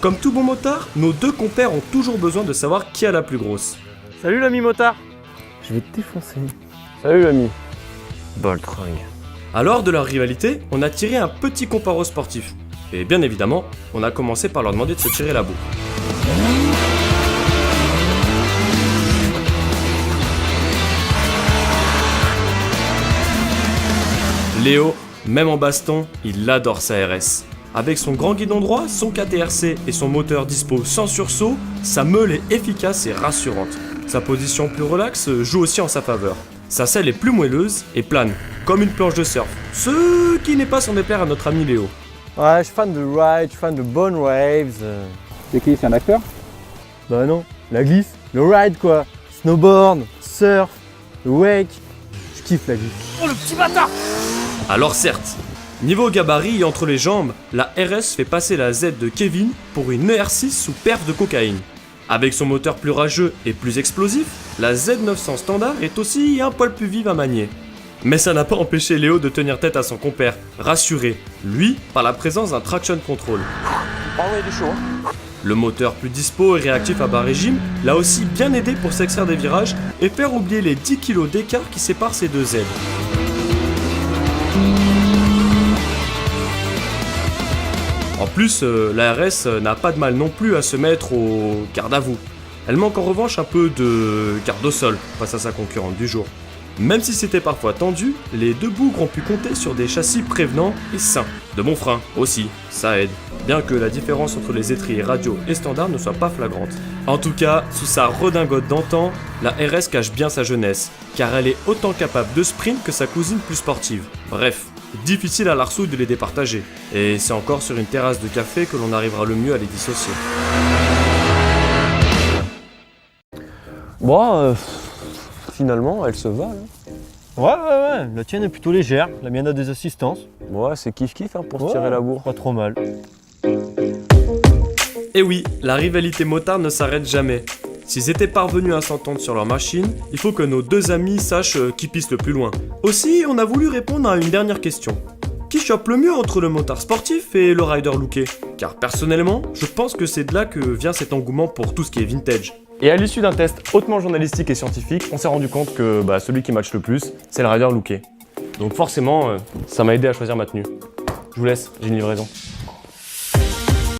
Comme tout bon motard, nos deux compères ont toujours besoin de savoir qui a la plus grosse. Salut l'ami motard. Je vais te défoncer. Salut l'ami. Boltring. À l'heure de leur rivalité, on a tiré un petit comparo sportif. Et bien évidemment, on a commencé par leur demander de se tirer la bourre. Léo, même en baston, il adore sa RS. Avec son grand guidon droit, son KTRC et son moteur dispo sans sursaut, sa meule est efficace et rassurante. Sa position plus relaxe joue aussi en sa faveur. Sa selle est plus moelleuse et plane, comme une planche de surf. Ce qui n'est pas sans déplaire à notre ami Léo. Ouais, je suis fan de ride, je suis fan de Bone Waves. C'est qui? C'est un acteur? Bah non, la glisse, le ride quoi. Snowboard, surf, le wake. Je kiffe la glisse. Oh le petit bâtard! Alors certes, niveau gabarit et entre les jambes, la RS fait passer la Z de Kevin pour une ER6 sous perf de cocaïne. Avec son moteur plus rageux et plus explosif, la Z900 standard est aussi un poil plus vive à manier. Mais ça n'a pas empêché Léo de tenir tête à son compère, rassuré, lui, par la présence d'un traction control. Ah ouais, il est chaud. Le moteur plus dispo et réactif à bas régime l'a aussi bien aidé pour s'extraire des virages et faire oublier les 10 kg d'écart qui séparent ces deux Z. En plus, la RS n'a pas de mal non plus à se mettre au garde à vous. Elle manque en revanche un peu de garde au sol face à sa concurrente du jour. Même si c'était parfois tendu, les deux bougres ont pu compter sur des châssis prévenants et sains. De bons freins aussi, ça aide. Bien que la différence entre les étriers radio et standard ne soit pas flagrante. En tout cas, sous sa redingote d'antan, la RS cache bien sa jeunesse, car elle est autant capable de sprint que sa cousine plus sportive. Bref, difficile à l'Arsouille de les départager. Et c'est encore sur une terrasse de café que l'on arrivera le mieux à les dissocier. Bon, finalement, elle se va là. Ouais, la tienne est plutôt légère, la mienne a des assistances. Ouais, c'est kiff-kiff hein, pour se Ouais, tirer la bourre. Pas trop mal. Et oui, la rivalité motard ne s'arrête jamais. S'ils étaient parvenus à s'entendre sur leur machine, il faut que nos deux amis sachent qui pisse le plus loin. Aussi, on a voulu répondre à une dernière question. Qui chope le mieux entre le motard sportif et le rider looké? Car personnellement, je pense que c'est de là que vient cet engouement pour tout ce qui est vintage. Et à l'issue d'un test hautement journalistique et scientifique, on s'est rendu compte que celui qui match le plus, c'est le rider looké. Donc forcément, ça m'a aidé à choisir ma tenue. Je vous laisse, j'ai une livraison.